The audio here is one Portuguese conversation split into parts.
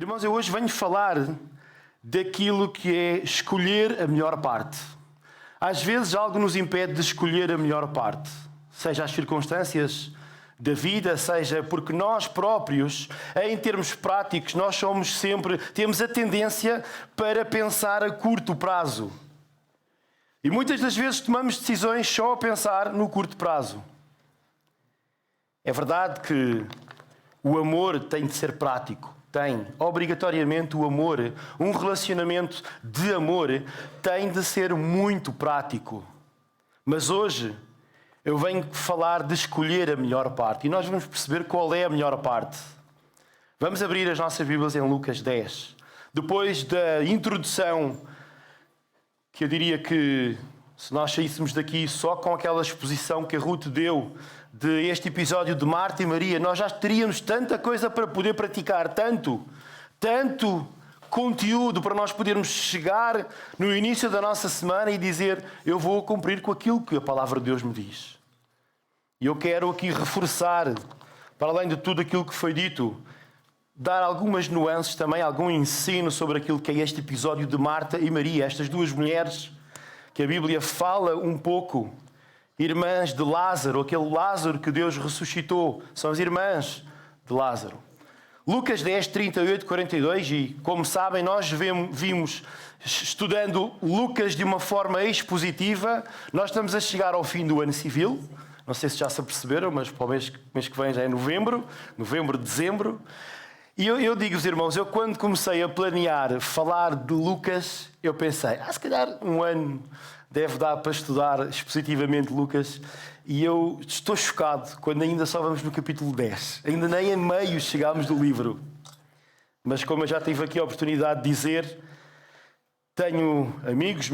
Irmãos, eu hoje venho falar daquilo que é escolher a melhor parte. Às vezes algo nos impede de escolher a melhor parte, seja as circunstâncias da vida, seja porque nós próprios, em termos práticos, temos a tendência para pensar a curto prazo. E muitas das vezes tomamos decisões só a pensar no curto prazo. É verdade que o amor tem de ser prático. Tem, obrigatoriamente, o amor, um relacionamento de amor, tem de ser muito prático. Mas hoje eu venho falar de escolher a melhor parte. E nós vamos perceber qual é a melhor parte. Vamos abrir as nossas Bíblias em Lucas 10. Depois da introdução, que eu diria que se nós saíssemos daqui só com aquela exposição que a Ruth deu de este episódio de Marta e Maria, nós já teríamos tanta coisa para poder praticar, tanto conteúdo para nós podermos chegar no início da nossa semana e dizer: eu vou cumprir com aquilo que a palavra de Deus me diz. E eu quero aqui reforçar, para além de tudo aquilo que foi dito, dar algumas nuances também, algum ensino sobre aquilo que é este episódio de Marta e Maria, estas duas mulheres que a Bíblia fala um pouco, irmãs de Lázaro, aquele Lázaro que Deus ressuscitou, são as irmãs de Lázaro. Lucas 10, 38, 42, e como sabem, nós vimos, estudando Lucas de uma forma expositiva, nós estamos a chegar ao fim do ano civil, não sei se já se aperceberam, mas para o mês que vem já é novembro, dezembro. E eu digo-vos, irmãos, eu quando comecei a planear falar de Lucas, eu pensei, se calhar um ano deve dar para estudar expositivamente Lucas, e eu estou chocado quando ainda só vamos no capítulo 10. Ainda nem a meio chegámos do livro. Mas como eu já tive aqui a oportunidade de dizer, tenho amigos,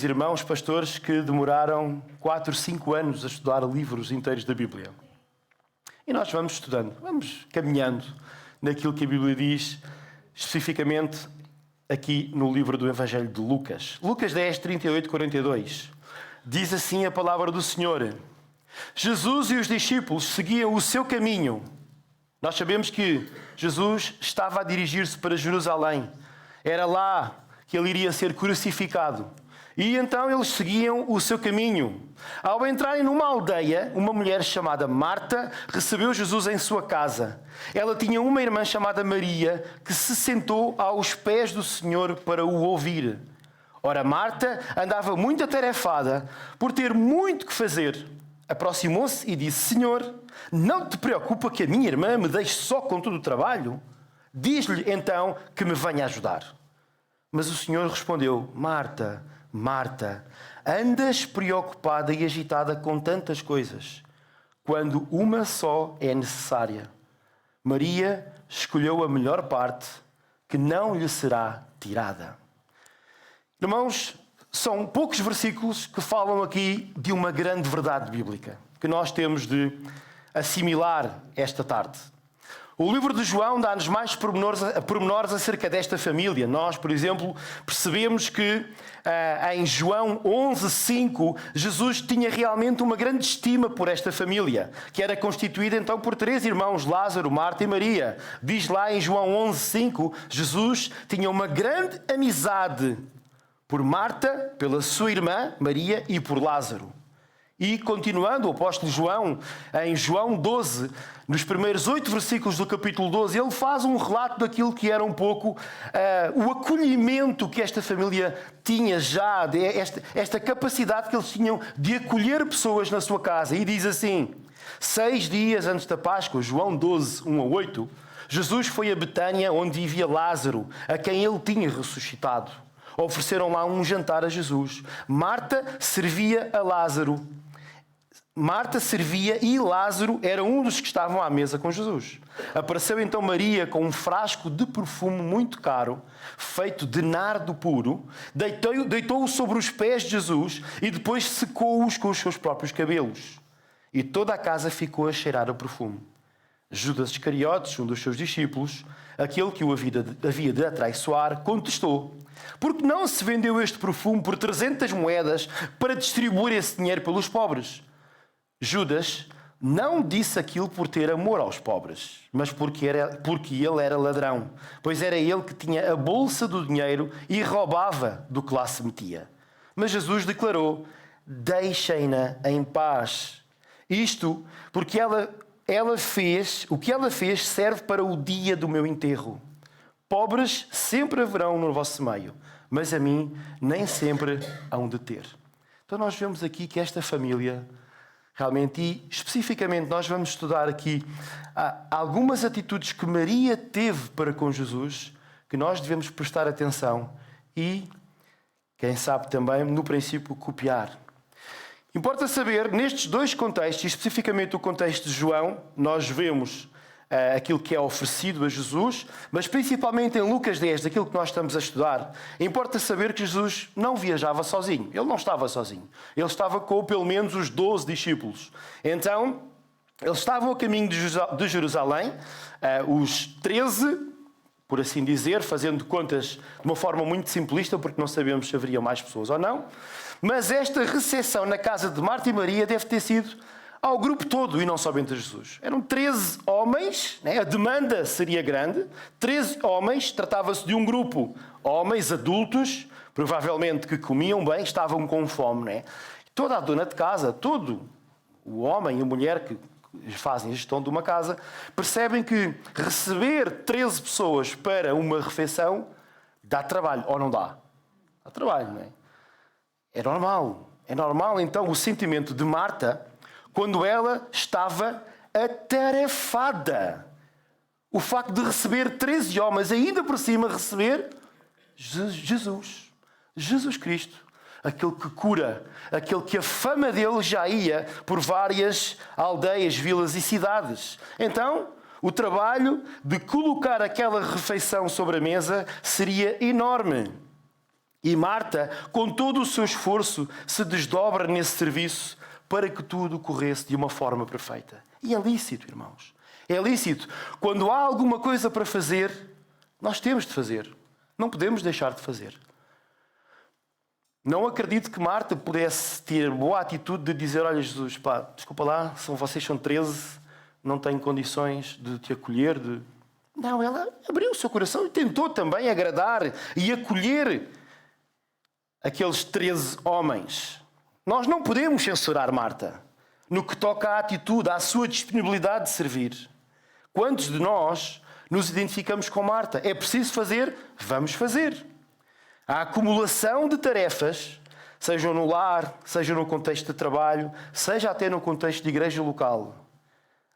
irmãos, pastores que demoraram 4, 5 anos a estudar livros inteiros da Bíblia. E nós vamos estudando, vamos caminhando naquilo que a Bíblia diz, especificamente aqui no livro do Evangelho de Lucas. Lucas 10, 38, 42. Diz assim a palavra do Senhor: Jesus e os discípulos seguiam o seu caminho. Nós sabemos que Jesus estava a dirigir-se para Jerusalém. Era lá que ele iria ser crucificado. E então eles seguiam o seu caminho. Ao entrarem numa aldeia, uma mulher chamada Marta recebeu Jesus em sua casa. Ela tinha uma irmã chamada Maria, que se sentou aos pés do Senhor para o ouvir. Ora, Marta andava muito atarefada por ter muito que fazer. Aproximou-se e disse: Senhor, não te preocupa que a minha irmã me deixe só com todo o trabalho? Diz-lhe então que me venha ajudar. Mas o Senhor respondeu: Marta, Marta, andas preocupada e agitada com tantas coisas, quando uma só é necessária. Maria escolheu a melhor parte, que não lhe será tirada. Irmãos, são poucos versículos que falam aqui de uma grande verdade bíblica, que nós temos de assimilar esta tarde. O livro de João dá-nos mais pormenores acerca desta família. Nós, por exemplo, percebemos que em João 11:5, Jesus tinha realmente uma grande estima por esta família, que era constituída então por 3 irmãos, Lázaro, Marta e Maria. Diz lá em João 11:5, Jesus tinha uma grande amizade por Marta, pela sua irmã Maria e por Lázaro. E continuando, o apóstolo João, em João 12, nos primeiros 8 versículos do capítulo 12, ele faz um relato daquilo que era um pouco o acolhimento que esta família tinha já, esta capacidade que eles tinham de acolher pessoas na sua casa. E diz assim: 6 dias antes da Páscoa, João 12, 1-8, Jesus foi a Betânia, onde vivia Lázaro, a quem ele tinha ressuscitado. Ofereceram lá um jantar a Jesus. Marta servia e Lázaro era um dos que estavam à mesa com Jesus. Apareceu então Maria com um frasco de perfume muito caro, feito de nardo puro, deitou-o sobre os pés de Jesus e depois secou-os com os seus próprios cabelos. E toda a casa ficou a cheirar o perfume. Judas Iscariotes, um dos seus discípulos, aquele que o havia de atraiçoar, contestou: por que não se vendeu este perfume por 300 moedas para distribuir esse dinheiro pelos pobres? Judas Não disse aquilo por ter amor aos pobres, mas porque ele era ladrão, pois era ele que tinha a bolsa do dinheiro e roubava do que lá se metia. Mas Jesus declarou: deixem-na em paz. Isto porque o que ela fez serve para o dia do meu enterro. Pobres sempre haverão no vosso meio, mas a mim nem sempre hão de ter. Então nós vemos aqui que esta família, realmente, e especificamente nós vamos estudar aqui algumas atitudes que Maria teve para com Jesus, que nós devemos prestar atenção e, quem sabe também, no princípio, copiar. Importa saber, nestes dois contextos, e especificamente o contexto de João, nós vemos aquilo que é oferecido a Jesus, mas principalmente em Lucas 10, daquilo que nós estamos a estudar, importa saber que Jesus não viajava sozinho. Ele não estava sozinho. Ele estava com pelo menos os 12 discípulos. Então, eles estavam a caminho de Jerusalém, os 13, por assim dizer, fazendo contas de uma forma muito simplista, porque não sabemos se haveria mais pessoas ou não. Mas esta recepção na casa de Marta e Maria deve ter sido ao grupo todo e não somente a Jesus. Eram 13 homens, né? A demanda seria grande. 13 homens, tratava-se de um grupo. Homens adultos, provavelmente que comiam bem, estavam com fome. Né? Toda a dona de casa, todo o homem e a mulher que fazem a gestão de uma casa, percebem que receber 13 pessoas para uma refeição dá trabalho, ou não dá? Dá trabalho, não é? É normal. É normal, então, o sentimento de Marta quando ela estava atarefada. O facto de receber 13 homens, ainda por cima receber Jesus Cristo. Aquele que cura, aquele que a fama dele já ia por várias aldeias, vilas e cidades. Então, o trabalho de colocar aquela refeição sobre a mesa seria enorme. E Marta, com todo o seu esforço, se desdobra nesse serviço para que tudo corresse de uma forma perfeita. E é lícito, irmãos. É lícito. Quando há alguma coisa para fazer, nós temos de fazer. Não podemos deixar de fazer. Não acredito que Marta pudesse ter boa atitude de dizer: olha, Jesus, desculpa lá, vocês são 13, não tenho condições de te acolher. Não, ela abriu o seu coração e tentou também agradar e acolher aqueles 13 homens. Nós não podemos censurar Marta no que toca à atitude, à sua disponibilidade de servir. Quantos de nós nos identificamos com Marta? É preciso fazer? Vamos fazer. A acumulação de tarefas, seja no lar, seja no contexto de trabalho, seja até no contexto de igreja local.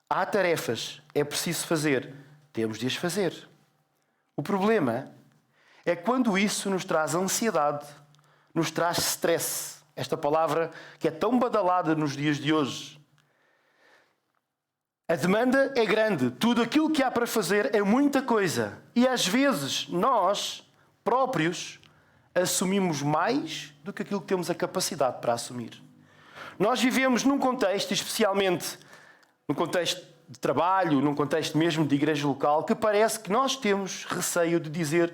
Há tarefas, é preciso fazer, temos de as fazer. O problema é quando isso nos traz ansiedade, nos traz stress. Esta palavra que é tão badalada nos dias de hoje. A demanda é grande. Tudo aquilo que há para fazer é muita coisa. E às vezes nós próprios assumimos mais do que aquilo que temos a capacidade para assumir. Nós vivemos num contexto, especialmente num contexto de trabalho, num contexto mesmo de igreja local, que parece que nós temos receio de dizer: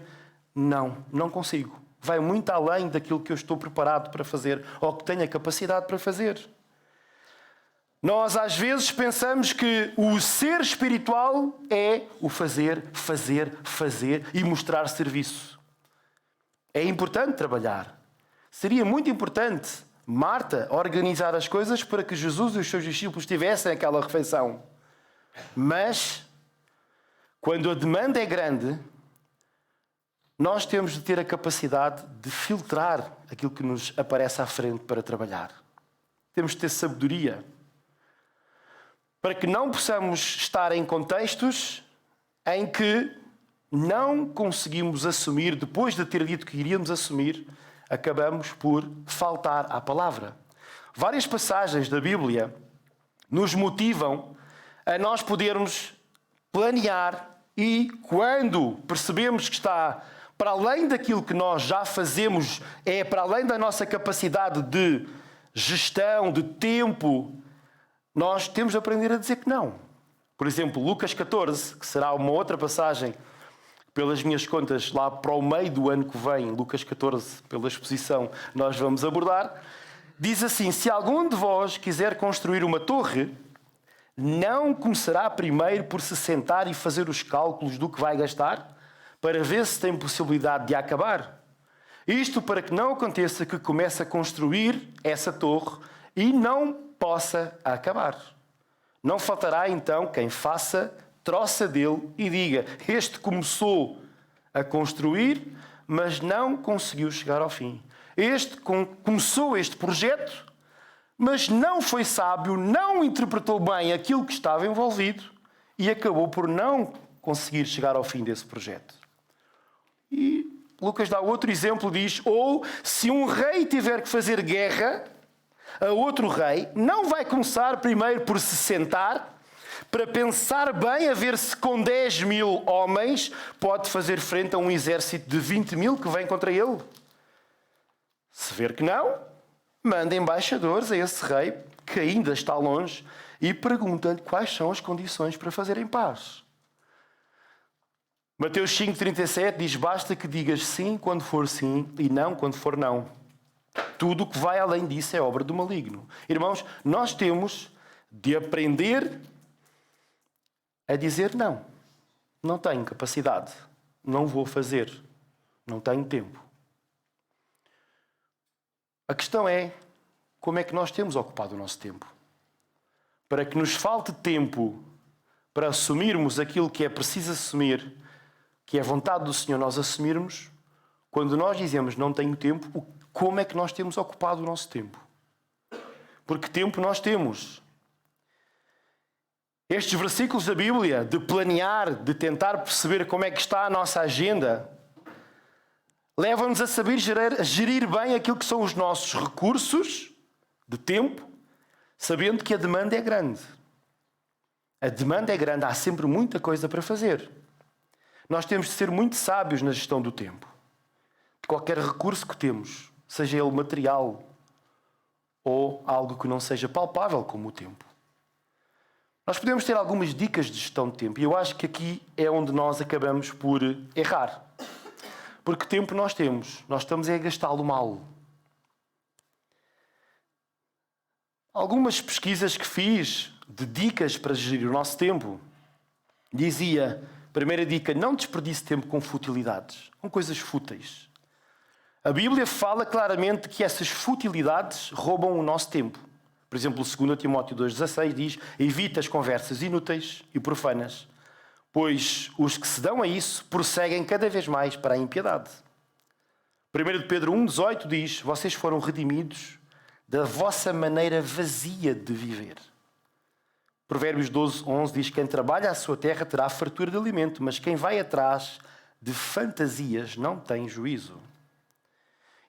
não consigo. Vai muito além daquilo que eu estou preparado para fazer ou que tenho a capacidade para fazer. Nós às vezes pensamos que o ser espiritual é o fazer e mostrar serviço. É importante trabalhar. Seria muito importante Marta organizar as coisas para que Jesus e os seus discípulos tivessem aquela refeição. Mas, quando a demanda é grande, nós temos de ter a capacidade de filtrar aquilo que nos aparece à frente para trabalhar. Temos de ter sabedoria para que não possamos estar em contextos em que não conseguimos assumir, depois de ter dito que iríamos assumir, acabamos por faltar à palavra. Várias passagens da Bíblia nos motivam a nós podermos planear e, quando percebemos que está para além daquilo que nós já fazemos, é para além da nossa capacidade de gestão, de tempo, nós temos de aprender a dizer que não. Por exemplo, Lucas 14, que será uma outra passagem, pelas minhas contas, lá para o meio do ano que vem, Lucas 14, pela exposição, nós vamos abordar, diz assim: se algum de vós quiser construir uma torre, não começará primeiro por se sentar e fazer os cálculos do que vai gastar, para ver se tem possibilidade de acabar? Isto para que não aconteça que comece a construir essa torre e não possa acabar. Não faltará então quem faça troça dele e diga: este começou a construir, mas não conseguiu chegar ao fim. Este começou este projeto, mas não foi sábio, não interpretou bem aquilo que estava envolvido e acabou por não conseguir chegar ao fim desse projeto. E Lucas dá outro exemplo, diz: ou se um rei tiver que fazer guerra a outro rei, não vai começar primeiro por se sentar para pensar bem a ver se com 10.000 homens pode fazer frente a um exército de 20.000 que vem contra ele. Se ver que não, manda embaixadores a esse rei, que ainda está longe, e pergunta-lhe quais são as condições para fazerem paz. Mateus 5,37 diz: basta que digas sim quando for sim e não quando for não. Tudo o que vai além disso é obra do maligno. Irmãos, nós temos de aprender a dizer não. Não tenho capacidade. Não vou fazer. Não tenho tempo. A questão é como é que nós temos ocupado o nosso tempo. Para que nos falte tempo para assumirmos aquilo que é preciso assumir, que é a vontade do Senhor nós assumirmos, quando nós dizemos não tenho tempo, como é que nós temos ocupado o nosso tempo? Porque tempo nós temos. Estes versículos da Bíblia, de planear, de tentar perceber como é que está a nossa agenda, levam-nos a saber gerir bem aquilo que são os nossos recursos de tempo, sabendo que a demanda é grande. A demanda é grande, há sempre muita coisa para fazer. Nós temos de ser muito sábios na gestão do tempo. De qualquer recurso que temos, seja ele material ou algo que não seja palpável como o tempo. Nós podemos ter algumas dicas de gestão de tempo e eu acho que aqui é onde nós acabamos por errar. Porque tempo nós temos, nós estamos a gastá-lo mal. Algumas pesquisas que fiz de dicas para gerir o nosso tempo, dizia, primeira dica, não desperdice tempo com futilidades, com coisas fúteis. A Bíblia fala claramente que essas futilidades roubam o nosso tempo. Por exemplo, 2 Timóteo 2,16 diz: evita as conversas inúteis e profanas, pois os que se dão a isso prosseguem cada vez mais para a impiedade. 1 Pedro 1,18 diz: vocês foram redimidos da vossa maneira vazia de viver. Provérbios 12,11 diz: quem trabalha a sua terra terá fartura de alimento, mas quem vai atrás de fantasias não tem juízo.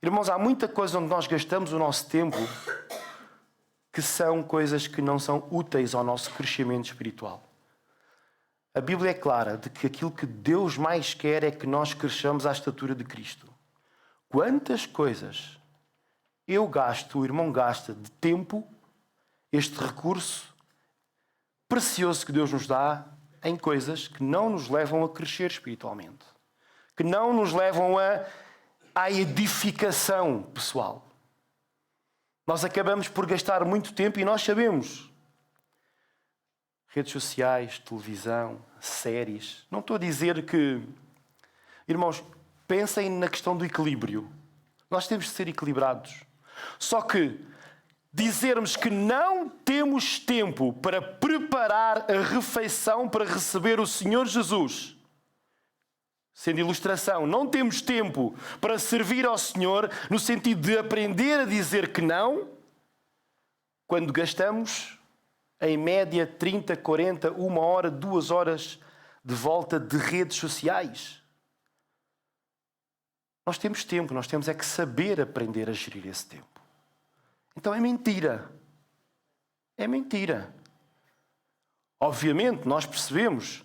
Irmãos, há muita coisa onde nós gastamos o nosso tempo que são coisas que não são úteis ao nosso crescimento espiritual. A Bíblia é clara de que aquilo que Deus mais quer é que nós cresçamos à estatura de Cristo. Quantas coisas eu gasto, o irmão gasta de tempo, este recurso precioso que Deus nos dá, em coisas que não nos levam a crescer espiritualmente, que não nos levam à edificação pessoal. Nós acabamos por gastar muito tempo e nós sabemos. Redes sociais, televisão, séries. Não estou a dizer que... Irmãos, pensem na questão do equilíbrio. Nós temos de ser equilibrados. Só que dizermos que não temos tempo para preparar a refeição para receber o Senhor Jesus, sendo ilustração, não temos tempo para servir ao Senhor no sentido de aprender a dizer que não, quando gastamos em média 30, 40, 1 hora, 2 horas de volta de redes sociais. Nós temos tempo, nós temos é que saber aprender a gerir esse tempo. Então é mentira. É mentira. Obviamente, nós percebemos,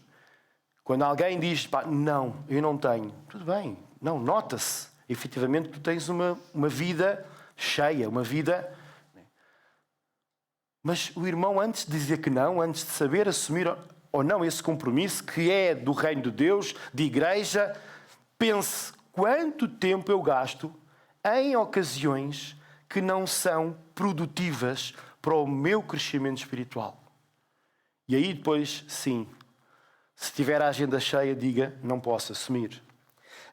quando alguém diz, pá, não, eu não tenho. Tudo bem, não, nota-se. Efetivamente, tu tens uma vida cheia, uma vida... Mas o irmão, antes de dizer que não, antes de saber assumir ou não esse compromisso, que é do reino de Deus, de igreja, pense quanto tempo eu gasto em ocasiões que não são produtivas para o meu crescimento espiritual. E aí depois, sim, se tiver a agenda cheia, diga, não posso assumir.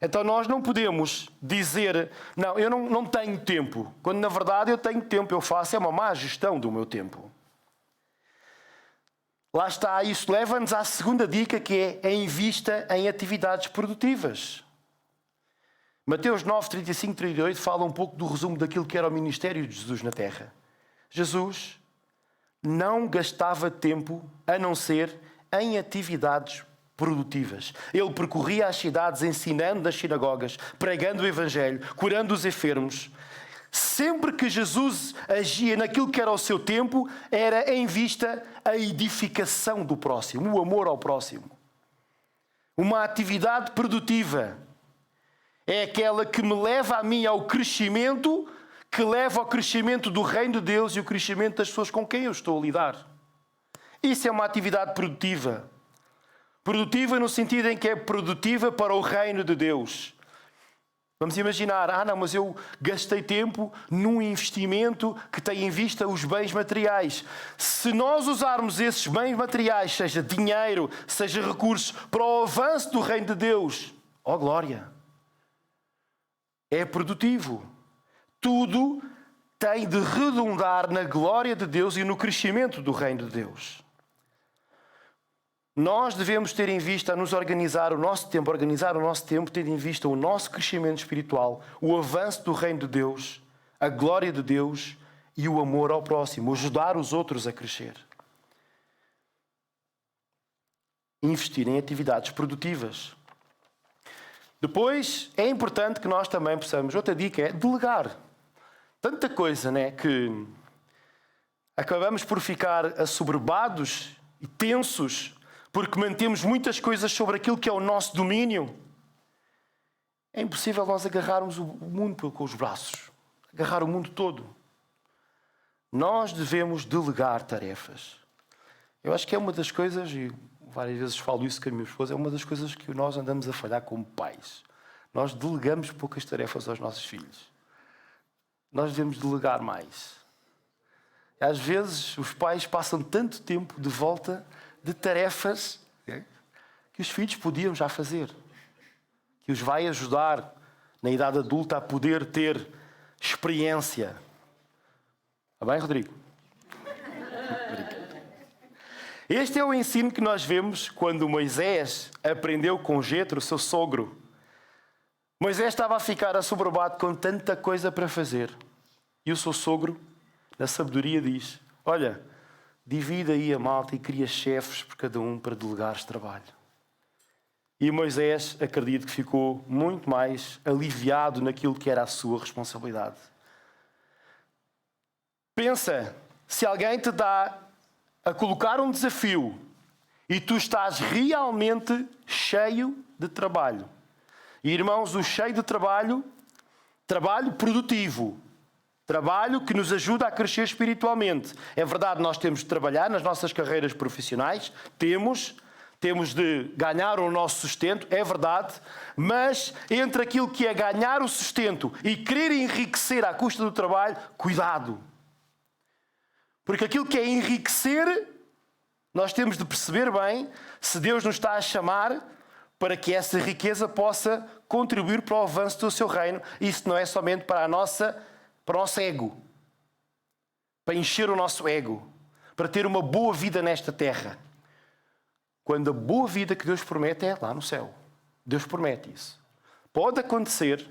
Então nós não podemos dizer, não, eu não tenho tempo, quando na verdade eu tenho tempo, eu faço, é uma má gestão do meu tempo. Lá está, isso leva-nos à segunda dica, que é invista em atividades produtivas. Mateus 9, 35, 38 fala um pouco do resumo daquilo que era o ministério de Jesus na Terra. Jesus não gastava tempo a não ser em atividades produtivas. Ele percorria as cidades ensinando nas sinagogas, pregando o Evangelho, curando os enfermos. Sempre que Jesus agia naquilo que era o seu tempo, era em vista a edificação do próximo, o amor ao próximo. Uma atividade produtiva é aquela que me leva a mim ao crescimento, que leva ao crescimento do reino de Deus e o crescimento das pessoas com quem eu estou a lidar. Isso é uma atividade produtiva. Produtiva no sentido em que é produtiva para o reino de Deus. Vamos imaginar, não, mas eu gastei tempo num investimento que tem em vista os bens materiais. Se nós usarmos esses bens materiais, seja dinheiro, seja recursos, para o avanço do reino de Deus, ó glória! É produtivo. Tudo tem de redundar na glória de Deus e no crescimento do reino de Deus. Nós devemos ter em vista, a nos organizar o nosso tempo, ter em vista o nosso crescimento espiritual, o avanço do reino de Deus, a glória de Deus e o amor ao próximo, ajudar os outros a crescer. Investir em atividades produtivas. Depois, é importante que nós também possamos, outra dica é delegar. Tanta coisa, que acabamos por ficar assoberbados e tensos porque mantemos muitas coisas sobre aquilo que é o nosso domínio. É impossível nós agarrarmos o mundo com os braços, agarrar o mundo todo. Nós devemos delegar tarefas. Eu acho que é uma das coisas, e várias vezes falo isso com a minha esposa, é uma das coisas que nós andamos a falhar como pais. Nós delegamos poucas tarefas aos nossos filhos. Nós devemos delegar mais. Às vezes os pais passam tanto tempo de volta de tarefas que os filhos podiam já fazer. Que os vai ajudar na idade adulta a poder ter experiência. Está bem, Rodrigo? Este é o ensino que nós vemos quando Moisés aprendeu com Jetro, seu sogro. Moisés estava a ficar assoberbado com tanta coisa para fazer. E o seu sogro, na sabedoria, diz: olha, divide aí a malta e cria chefes por cada um para delegares trabalho. E Moisés, acredito que ficou muito mais aliviado naquilo que era a sua responsabilidade. Pensa, se alguém te dá a colocar um desafio e tu estás realmente cheio de trabalho. E irmãos, o cheio de trabalho, trabalho produtivo, trabalho que nos ajuda a crescer espiritualmente. É verdade, nós temos de trabalhar nas nossas carreiras profissionais, temos de ganhar o nosso sustento, é verdade, mas entre aquilo que é ganhar o sustento e querer enriquecer à custa do trabalho, cuidado. Porque aquilo que é enriquecer, nós temos de perceber bem se Deus nos está a chamar para que essa riqueza possa contribuir para o avanço do seu reino. Isso não é somente para o nosso ego, para encher o nosso ego, para ter uma boa vida nesta terra. Quando a boa vida que Deus promete é lá no céu. Deus promete isso. Pode acontecer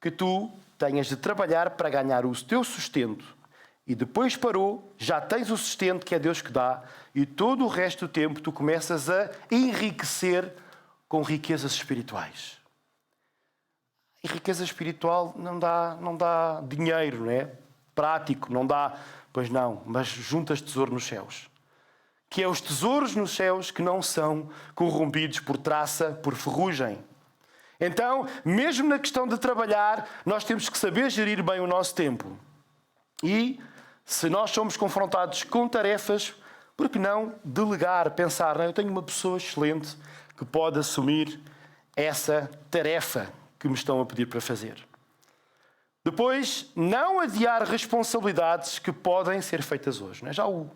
que tu tenhas de trabalhar para ganhar o teu sustento e depois parou, já tens o sustento que é Deus que dá e todo o resto do tempo tu começas a enriquecer com riquezas espirituais. E riqueza espiritual não dá dinheiro, não é? Prático, não dá, pois não, mas juntas tesouro nos céus. Que é os tesouros nos céus que não são corrompidos por traça, por ferrugem. Então, mesmo na questão de trabalhar, nós temos que saber gerir bem o nosso tempo. E, se nós somos confrontados com tarefas, por que não delegar, pensar, eu tenho uma pessoa excelente que pode assumir essa tarefa que me estão a pedir para fazer. Depois, não adiar responsabilidades que podem ser feitas hoje. Não é? Já o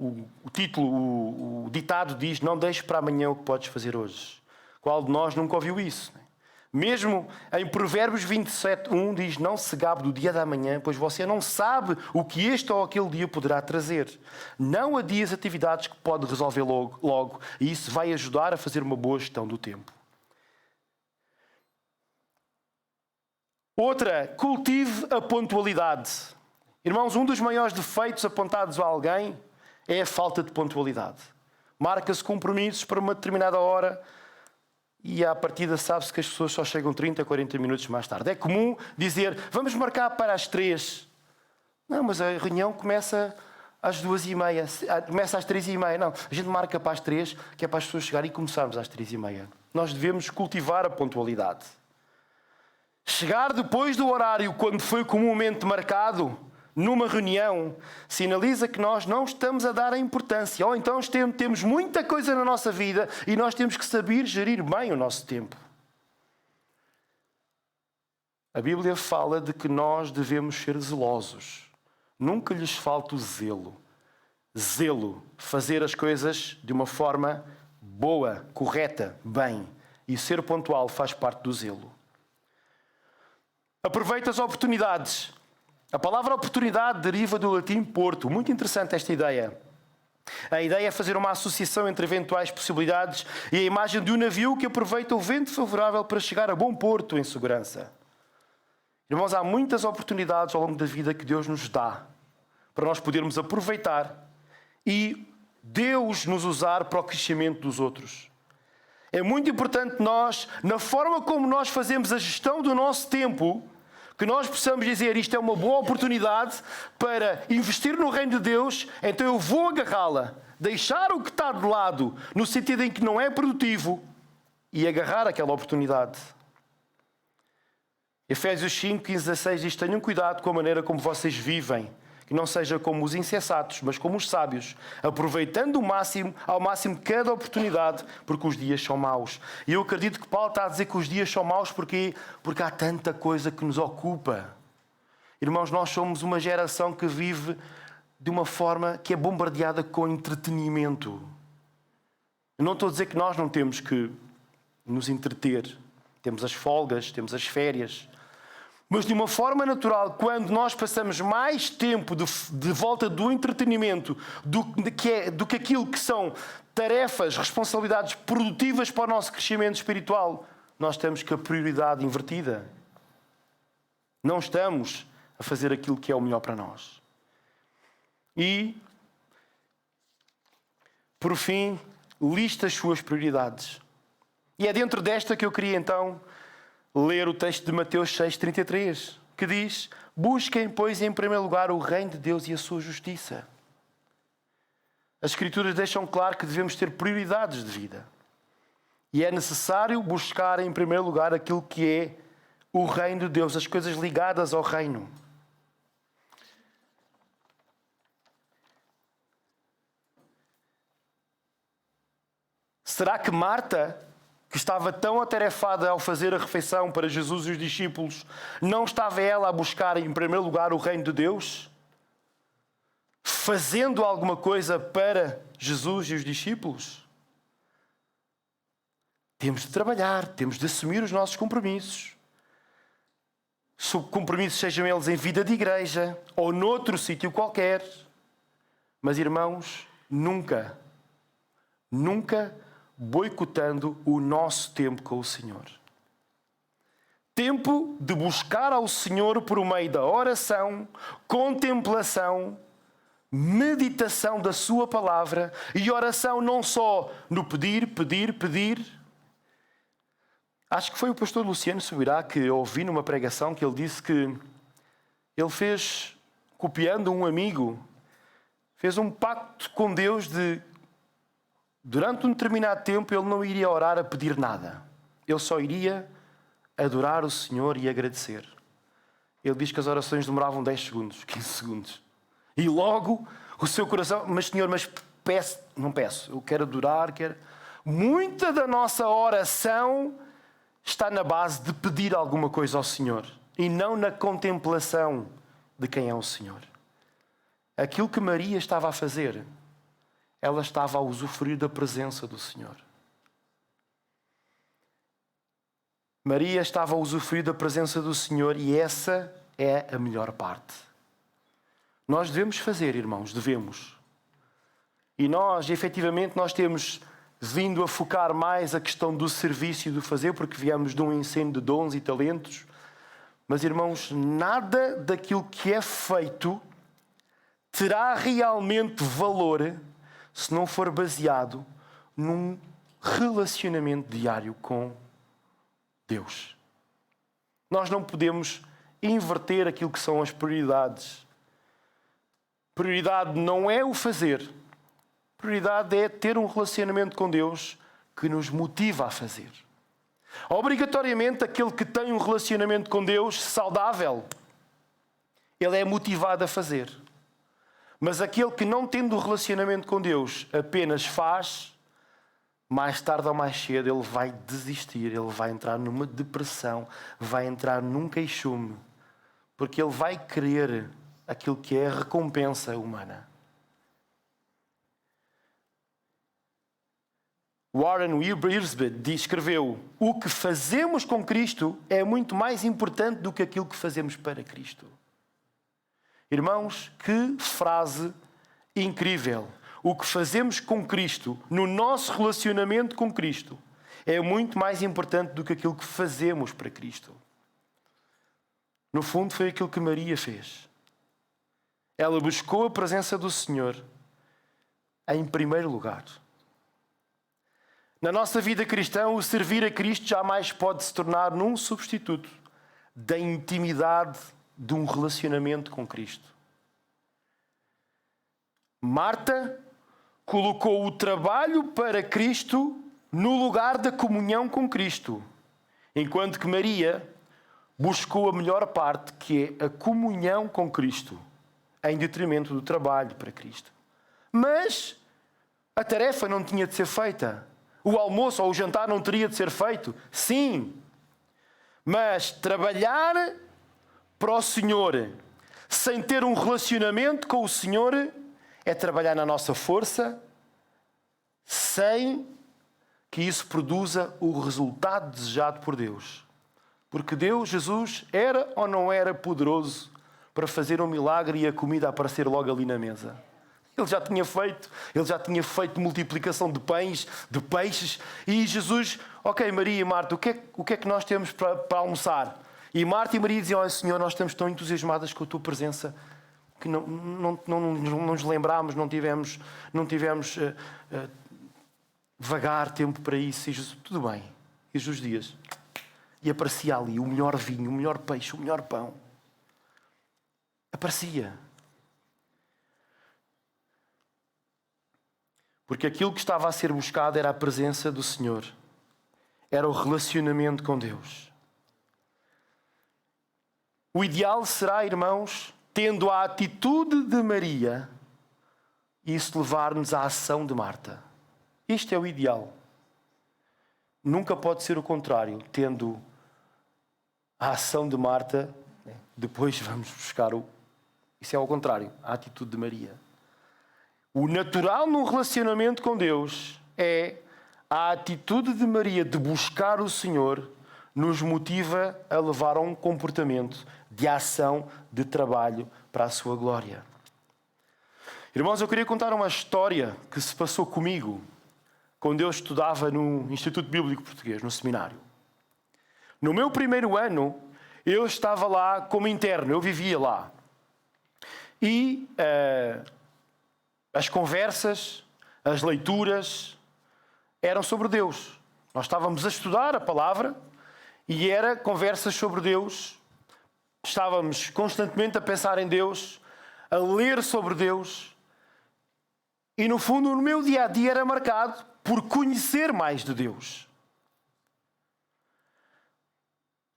o título, o ditado diz: não deixes para amanhã o que podes fazer hoje. Qual de nós nunca ouviu isso? Mesmo em Provérbios 27:1 diz: não se gabe do dia da manhã, pois você não sabe o que este ou aquele dia poderá trazer. Não adies atividades que pode resolver logo, e isso vai ajudar a fazer uma boa gestão do tempo. Outra, cultive a pontualidade. Irmãos, um dos maiores defeitos apontados a alguém é a falta de pontualidade. Marca-se compromissos para uma determinada hora e à partida sabe-se que as pessoas só chegam 30, 40 minutos mais tarde. É comum dizer: vamos marcar para as 3. Não, mas a reunião começa às 2h30. Começa às 3h30. Não, a gente marca para as 3, que é para as pessoas chegarem e começarmos às 3h30. Nós devemos cultivar a pontualidade. Chegar depois do horário, quando foi comumente marcado, numa reunião, sinaliza que nós não estamos a dar a importância. Ou então temos muita coisa na nossa vida e nós temos que saber gerir bem o nosso tempo. A Bíblia fala de que nós devemos ser zelosos. Nunca lhes falta o zelo. Zelo, fazer as coisas de uma forma boa, correta, bem. E ser pontual faz parte do zelo. Aproveita as oportunidades. A palavra oportunidade deriva do latim porto. Muito interessante esta ideia. A ideia é fazer uma associação entre eventuais possibilidades e a imagem de um navio que aproveita o vento favorável para chegar a bom porto em segurança. Irmãos, há muitas oportunidades ao longo da vida que Deus nos dá para nós podermos aproveitar e Deus nos usar para o crescimento dos outros. É muito importante nós, na forma como nós fazemos a gestão do nosso tempo, que nós possamos dizer: isto é uma boa oportunidade para investir no reino de Deus, então eu vou agarrá-la, deixar o que está de lado, no sentido em que não é produtivo, e agarrar aquela oportunidade. Efésios 5, 15, 16 diz: tenham cuidado com a maneira como vocês vivem, que não seja como os insensatos, mas como os sábios, aproveitando ao máximo cada oportunidade, porque os dias são maus. E eu acredito que Paulo está a dizer que os dias são maus porque há tanta coisa que nos ocupa. Irmãos, nós somos uma geração que vive de uma forma que é bombardeada com entretenimento. Eu não estou a dizer que nós não temos que nos entreter. Temos as folgas, temos as férias. Mas de uma forma natural, quando nós passamos mais tempo de volta do entretenimento do que aquilo que são tarefas, responsabilidades produtivas para o nosso crescimento espiritual, nós temos que a prioridade invertida. Não estamos a fazer aquilo que é o melhor para nós. E, por fim, lista as suas prioridades. E é dentro desta que eu queria então ler o texto de Mateus 6,33, que diz: busquem, pois, em primeiro lugar o reino de Deus e a sua justiça. As Escrituras deixam claro que devemos ter prioridades de vida. E é necessário buscar em primeiro lugar aquilo que é o reino de Deus, as coisas ligadas ao reino. Será que Marta, que estava tão atarefada ao fazer a refeição para Jesus e os discípulos, não estava ela a buscar em primeiro lugar o reino de Deus? Fazendo alguma coisa para Jesus e os discípulos? Temos de trabalhar, temos de assumir os nossos compromissos. Compromissos sejam eles em vida de igreja ou noutro sítio qualquer. Mas, irmãos, nunca boicotando o nosso tempo com o Senhor. Tempo de buscar ao Senhor por meio da oração, contemplação, meditação da sua palavra e oração não só no pedir. Acho que foi o pastor Luciano Subirá que eu ouvi numa pregação que ele disse que ele fez, copiando um amigo, fez um pacto com Deus de durante um determinado tempo ele não iria orar a pedir nada. Ele só iria adorar o Senhor e agradecer. Ele diz que as orações demoravam 10 segundos, 15 segundos. E logo o seu coração: mas Senhor, não peço, eu quero adorar, Muita da nossa oração está na base de pedir alguma coisa ao Senhor e não na contemplação de quem é o Senhor. Aquilo que Maria estava a fazer ela estava a usufruir da presença do Senhor. Maria estava a usufruir da presença do Senhor e essa é a melhor parte. Nós devemos fazer, irmãos, devemos. E nós, efetivamente, nós temos vindo a focar mais a questão do serviço e do fazer, porque viemos de um ensino de dons e talentos. Mas, irmãos, nada daquilo que é feito terá realmente valor se não for baseado num relacionamento diário com Deus. Nós não podemos inverter aquilo que são as prioridades. Prioridade não é o fazer. Prioridade é ter um relacionamento com Deus que nos motiva a fazer. Obrigatoriamente, aquele que tem um relacionamento com Deus saudável, ele é motivado a fazer. Mas aquele que não tendo um relacionamento com Deus apenas faz, mais tarde ou mais cedo ele vai desistir, ele vai entrar numa depressão, vai entrar num queixume, porque ele vai querer aquilo que é a recompensa humana. Warren Wiersbe escreveu: o que fazemos com Cristo é muito mais importante do que aquilo que fazemos para Cristo. Irmãos, que frase incrível! O que fazemos com Cristo, no nosso relacionamento com Cristo, é muito mais importante do que aquilo que fazemos para Cristo. No fundo, foi aquilo que Maria fez. Ela buscou a presença do Senhor em primeiro lugar. Na nossa vida cristã, o servir a Cristo jamais pode se tornar num substituto da intimidade de um relacionamento com Cristo. Marta colocou o trabalho para Cristo no lugar da comunhão com Cristo, enquanto que Maria buscou a melhor parte, que é a comunhão com Cristo, em detrimento do trabalho para Cristo. Mas a tarefa não tinha de ser feita. O almoço ou o jantar não teria de ser feito? Sim. Mas trabalhar para o Senhor sem ter um relacionamento com o Senhor é trabalhar na nossa força sem que isso produza o resultado desejado por Deus. Porque Deus, Jesus, era ou não era poderoso para fazer um milagre e a comida aparecer logo ali na mesa? Ele já tinha feito multiplicação de pães, de peixes, e Jesus, ok, Maria e Marta, o que é que nós temos para almoçar? E Marta e Maria diziam: olha, Senhor, nós estamos tão entusiasmadas com a tua presença que não nos lembrámos, não tivemos vagar tempo para isso. E Jesus, tudo bem. E Jesus dias. E aparecia ali o melhor vinho, o melhor peixe, o melhor pão. Aparecia. Porque aquilo que estava a ser buscado era a presença do Senhor. Era o relacionamento com Deus. O ideal será, irmãos, tendo a atitude de Maria, isso levar-nos à ação de Marta. Isto é o ideal. Nunca pode ser o contrário. Tendo a ação de Marta, depois vamos buscar o... Isso é ao contrário, a atitude de Maria. O natural num relacionamento com Deus é a atitude de Maria de buscar o Senhor, nos motiva a levar a um comportamento de ação, de trabalho para a sua glória. Irmãos, eu queria contar uma história que se passou comigo quando eu estudava no Instituto Bíblico Português, no seminário. No meu primeiro ano, eu estava lá como interno, eu vivia lá. E as conversas, as leituras eram sobre Deus. Nós estávamos a estudar a palavra e era conversas sobre Deus. Estávamos constantemente a pensar em Deus, a ler sobre Deus. E no fundo, o meu dia a dia era marcado por conhecer mais de Deus.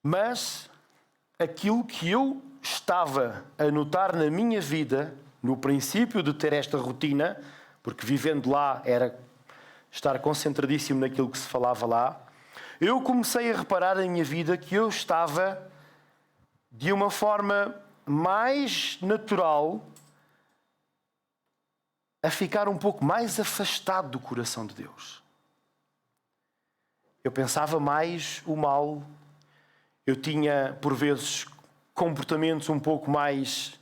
Mas aquilo que eu estava a notar na minha vida, no princípio de ter esta rotina, porque vivendo lá era estar concentradíssimo naquilo que se falava lá, eu comecei a reparar na minha vida que eu estava de uma forma mais natural a ficar um pouco mais afastado do coração de Deus. Eu pensava mais o mal, eu tinha, por vezes, comportamentos um pouco mais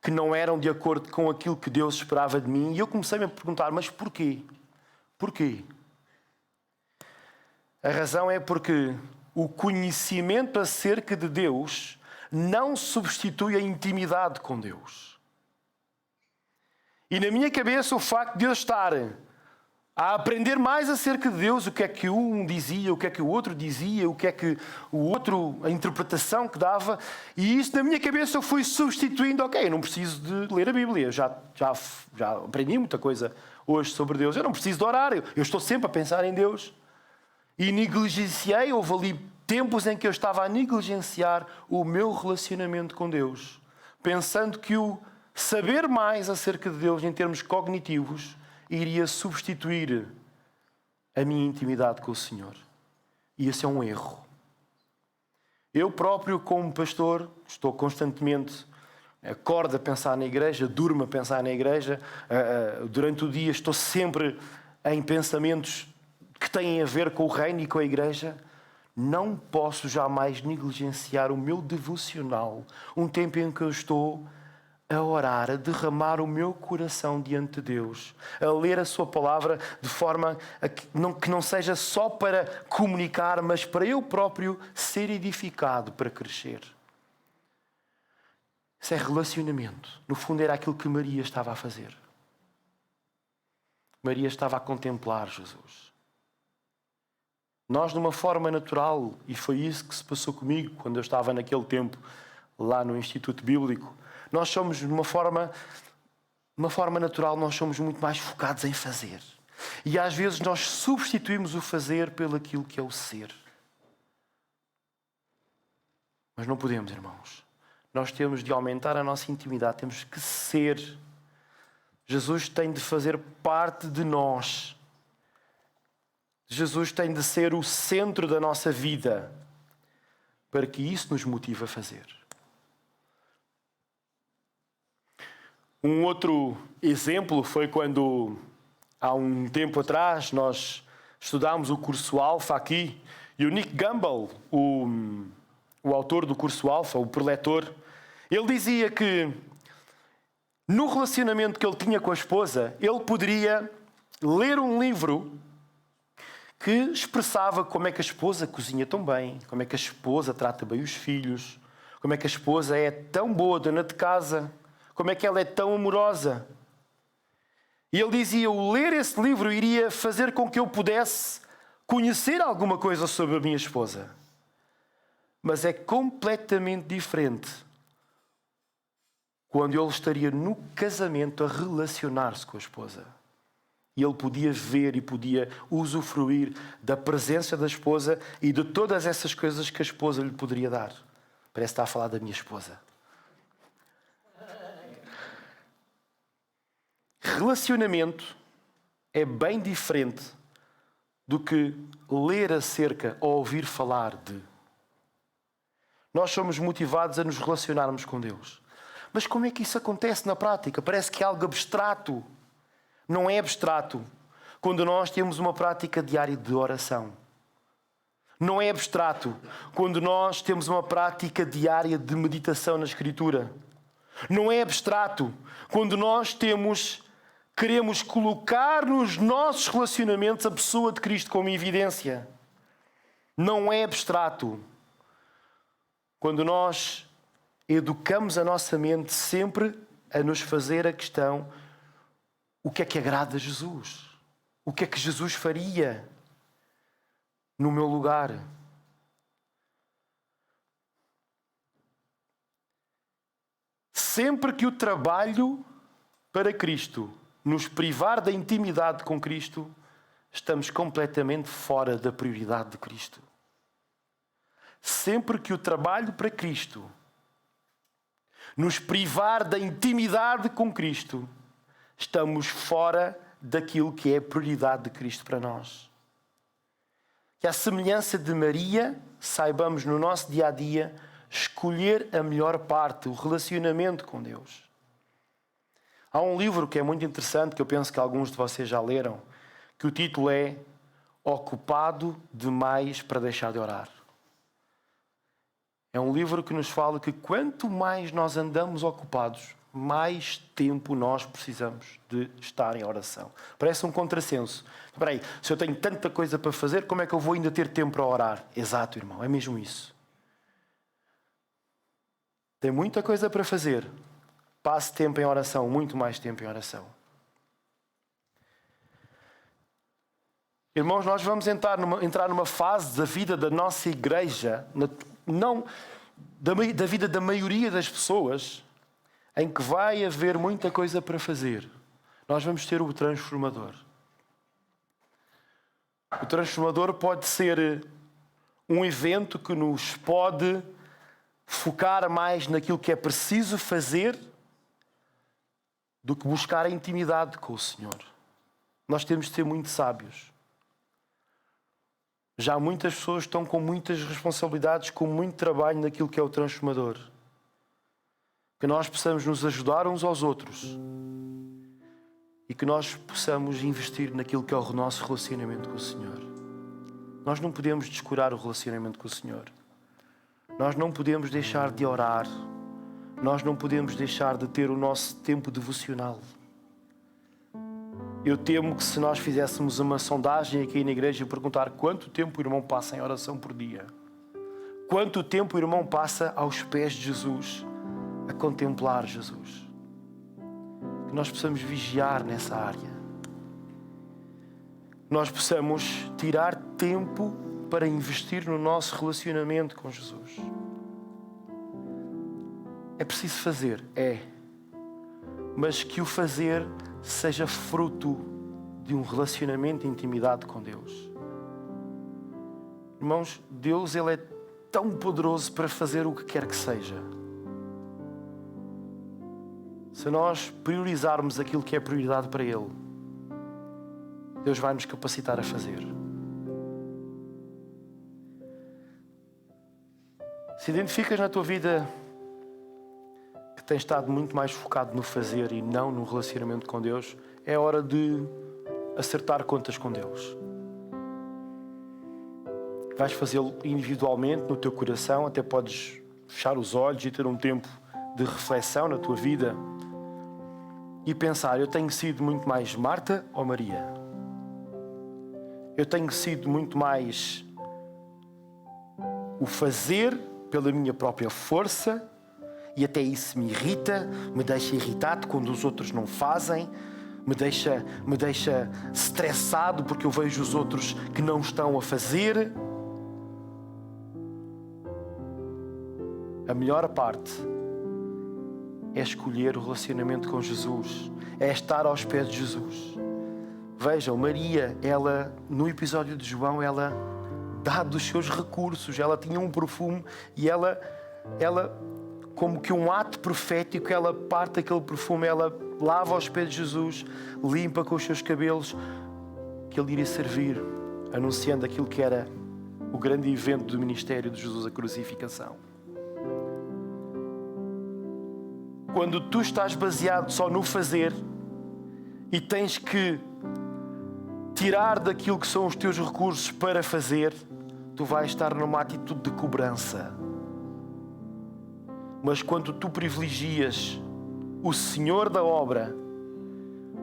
que não eram de acordo com aquilo que Deus esperava de mim. E eu comecei-me a perguntar, mas porquê? Porquê? A razão é porque o conhecimento acerca de Deus não substitui a intimidade com Deus. E na minha cabeça o facto de eu estar a aprender mais acerca de Deus, o que é que um dizia, o que é que o outro dizia, o que é que o outro, a interpretação que dava, e isso na minha cabeça eu fui substituindo, ok, eu não preciso de ler a Bíblia, já aprendi muita coisa hoje sobre Deus, eu não preciso de orar, eu estou sempre a pensar em Deus. E negligenciei, houve ali tempos em que eu estava a negligenciar o meu relacionamento com Deus, pensando que o saber mais acerca de Deus em termos cognitivos iria substituir a minha intimidade com o Senhor. E esse é um erro. Eu próprio, como pastor, estou constantemente, acordo a pensar na igreja, durmo a pensar na igreja, durante o dia estou sempre em pensamentos que têm a ver com o reino e com a igreja. Não posso jamais negligenciar o meu devocional, um tempo em que eu estou a orar, a derramar o meu coração diante de Deus, a ler a sua palavra de forma a que não seja só para comunicar, mas para eu próprio ser edificado, para crescer. Isso é relacionamento. No fundo era aquilo que Maria estava a fazer. Maria estava a contemplar Jesus. Nós, de uma forma natural, e foi isso que se passou comigo quando eu estava naquele tempo lá no Instituto Bíblico, nós somos, de uma forma natural, nós somos muito mais focados em fazer. E às vezes nós substituímos o fazer pelo aquilo que é o ser. Mas não podemos, irmãos. Nós temos de aumentar a nossa intimidade, temos que ser. Jesus tem de fazer parte de nós. Jesus tem de ser o centro da nossa vida, para que isso nos motive a fazer. Um outro exemplo foi quando, há um tempo atrás, nós estudámos o curso Alfa aqui, e o Nick Gumbel, o autor do curso Alfa, o preletor, ele dizia que no relacionamento que ele tinha com a esposa, ele poderia ler um livro que expressava como é que a esposa cozinha tão bem, como é que a esposa trata bem os filhos, como é que a esposa é tão boa dona de casa, como é que ela é tão amorosa. E ele dizia, o ler esse livro iria fazer com que eu pudesse conhecer alguma coisa sobre a minha esposa. Mas é completamente diferente quando ele estaria no casamento a relacionar-se com a esposa. E ele podia ver e podia usufruir da presença da esposa e de todas essas coisas que a esposa lhe poderia dar. Parece estar a falar da minha esposa. Relacionamento é bem diferente do que ler acerca ou ouvir falar de. Nós somos motivados a nos relacionarmos com Deus. Mas como é que isso acontece na prática? Parece que é algo abstrato. Não é abstrato quando nós temos uma prática diária de oração. Não é abstrato quando nós temos uma prática diária de meditação na Escritura. Não é abstrato quando nós queremos colocar nos nossos relacionamentos a pessoa de Cristo como evidência. Não é abstrato quando nós educamos a nossa mente sempre a nos fazer a questão: o que é que agrada a Jesus? O que é que Jesus faria no meu lugar? Sempre que o trabalho para Cristo nos privar da intimidade com Cristo, estamos completamente fora da prioridade de Cristo. Sempre que o trabalho para Cristo nos privar da intimidade com Cristo, estamos fora daquilo que é a prioridade de Cristo para nós. Que à semelhança de Maria, saibamos no nosso dia-a-dia escolher a melhor parte, o relacionamento com Deus. Há um livro que é muito interessante, que eu penso que alguns de vocês já leram, que o título é Ocupado Demais para Deixar de Orar. É um livro que nos fala que quanto mais nós andamos ocupados, mais tempo nós precisamos de estar em oração. Parece um contrassenso. Espera aí, se eu tenho tanta coisa para fazer, como é que eu vou ainda ter tempo para orar? Exato, irmão, é mesmo isso. Tem muita coisa para fazer. Passe tempo em oração, muito mais tempo em oração. Irmãos, nós vamos entrar numa fase da vida da nossa igreja, da vida da maioria das pessoas, em que vai haver muita coisa para fazer. Nós vamos ter o transformador. O transformador pode ser um evento que nos pode focar mais naquilo que é preciso fazer do que buscar a intimidade com o Senhor. Nós temos de ser muito sábios. Já muitas pessoas estão com muitas responsabilidades, com muito trabalho naquilo que é o transformador. Que nós possamos nos ajudar uns aos outros e que nós possamos investir naquilo que é o nosso relacionamento com o Senhor. Nós não podemos descurar o relacionamento com o Senhor. Nós não podemos deixar de orar. Nós não podemos deixar de ter o nosso tempo devocional. Eu temo que se nós fizéssemos uma sondagem aqui na igreja e perguntar quanto tempo o irmão passa em oração por dia, quanto tempo o irmão passa aos pés de Jesus, a contemplar Jesus, que nós possamos vigiar nessa área, que nós possamos tirar tempo para investir no nosso relacionamento com Jesus. É preciso fazer, mas que o fazer seja fruto de um relacionamento de intimidade com Deus. Irmãos, Deus ele é tão poderoso para fazer o que quer que seja. Se nós priorizarmos aquilo que é prioridade para Ele, Deus vai nos capacitar a fazer. Se identificas na tua vida que tens estado muito mais focado no fazer e não no relacionamento com Deus, é hora de acertar contas com Deus. Vais fazê-lo individualmente no teu coração, até podes fechar os olhos e ter um tempo de reflexão na tua vida e pensar, eu tenho sido muito mais Marta ou Maria? Eu tenho sido muito mais o fazer pela minha própria força e até isso me irrita, me deixa irritado quando os outros não fazem, me deixa estressado porque eu vejo os outros que não estão a fazer. A melhor parte é escolher o relacionamento com Jesus, é estar aos pés de Jesus. Vejam, Maria, ela, no episódio de João, ela dá dos seus recursos, ela tinha um perfume e ela como que um ato profético, ela parte aquele perfume, ela lava aos pés de Jesus, limpa com os seus cabelos, que ele iria servir, anunciando aquilo que era o grande evento do ministério de Jesus, a crucificação. Quando tu estás baseado só no fazer e tens que tirar daquilo que são os teus recursos para fazer, tu vais estar numa atitude de cobrança. Mas quando tu privilegias o Senhor da obra,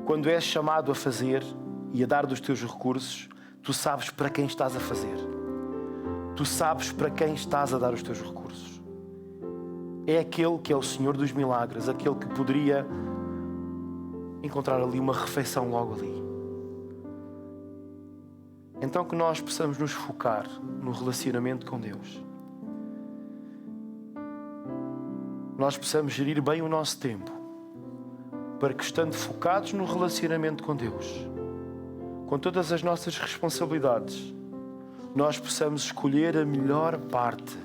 quando és chamado a fazer e a dar dos teus recursos, tu sabes para quem estás a fazer. Tu sabes para quem estás a dar os teus recursos. É aquele que é o Senhor dos milagres, aquele que poderia encontrar ali uma refeição logo ali. Então que nós possamos nos focar no relacionamento com Deus. Nós possamos gerir bem o nosso tempo, para que, estando focados no relacionamento com Deus, com todas as nossas responsabilidades, nós possamos escolher a melhor parte.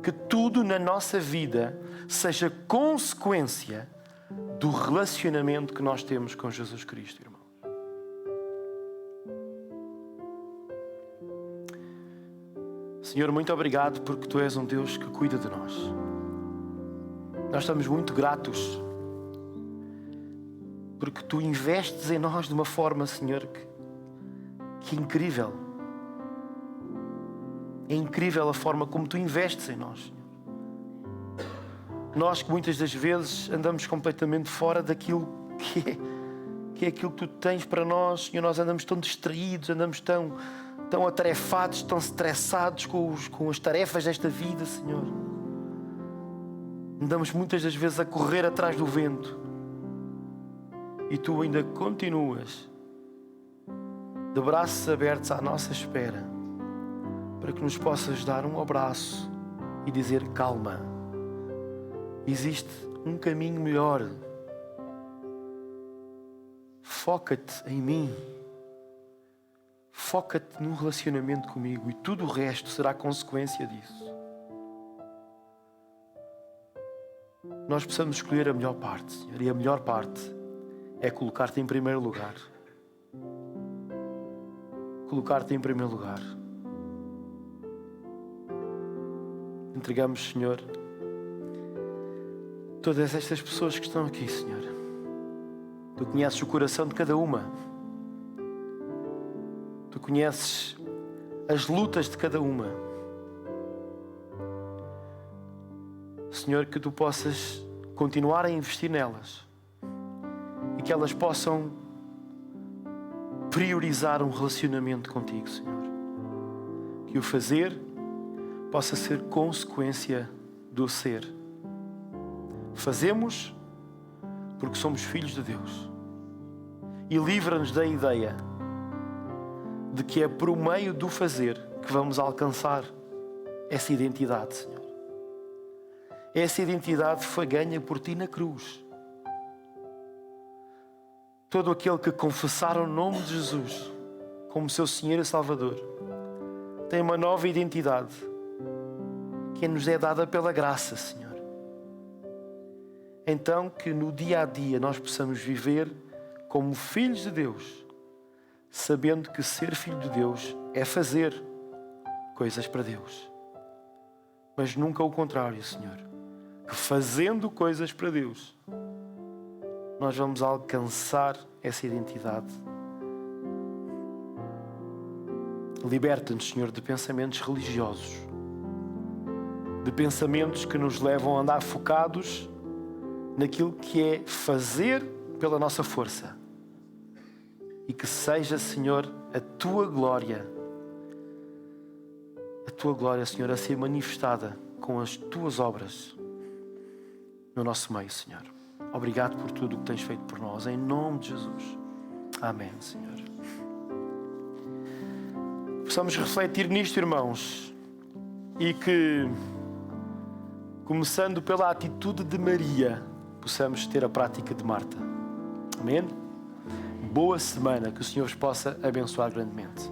Que tudo na nossa vida seja consequência do relacionamento que nós temos com Jesus Cristo, irmão. Senhor, muito obrigado porque Tu és um Deus que cuida de nós. Nós estamos muito gratos porque Tu investes em nós de uma forma, Senhor, que é incrível. É incrível a forma como Tu investes em nós, Senhor. Nós que muitas das vezes andamos completamente fora daquilo que é aquilo que Tu tens para nós, Senhor. Nós andamos tão distraídos, andamos tão atarefados, tão estressados com as tarefas desta vida, Senhor. Andamos muitas das vezes a correr atrás do vento. E Tu ainda continuas de braços abertos à nossa espera, para que nos possas dar um abraço e dizer: calma, existe um caminho melhor. Foca-te em mim. Foca-te num relacionamento comigo, e tudo o resto será consequência disso. Nós precisamos escolher a melhor parte, Senhor, e a melhor parte é colocar-te em primeiro lugar. Colocar-te em primeiro lugar. Entregamos, Senhor, todas estas pessoas que estão aqui, Senhor. Tu conheces o coração de cada uma. Tu conheces as lutas de cada uma. Senhor, que Tu possas continuar a investir nelas e que elas possam priorizar um relacionamento contigo, Senhor. Que o fazer possa ser consequência do ser. Fazemos porque somos filhos de Deus. E livra-nos da ideia de que é por meio do fazer que vamos alcançar essa identidade, Senhor. Essa identidade foi ganha por Ti na cruz. Todo aquele que confessar o nome de Jesus como seu Senhor e Salvador tem uma nova identidade que nos é dada pela graça, Senhor. Então, que no dia a dia nós possamos viver como filhos de Deus, sabendo que ser filho de Deus é fazer coisas para Deus. Mas nunca o contrário, Senhor. Que fazendo coisas para Deus, nós vamos alcançar essa identidade. Liberta-nos, Senhor, de pensamentos religiosos, de pensamentos que nos levam a andar focados naquilo que é fazer pela nossa força. E que seja, Senhor, a Tua glória, Senhor, a ser manifestada com as Tuas obras no nosso meio, Senhor. Obrigado por tudo o que tens feito por nós, em nome de Jesus. Amém, Senhor. Possamos refletir nisto, irmãos, e que, começando pela atitude de Maria, possamos ter a prática de Marta. Amém? Boa semana, que o Senhor os possa abençoar grandemente.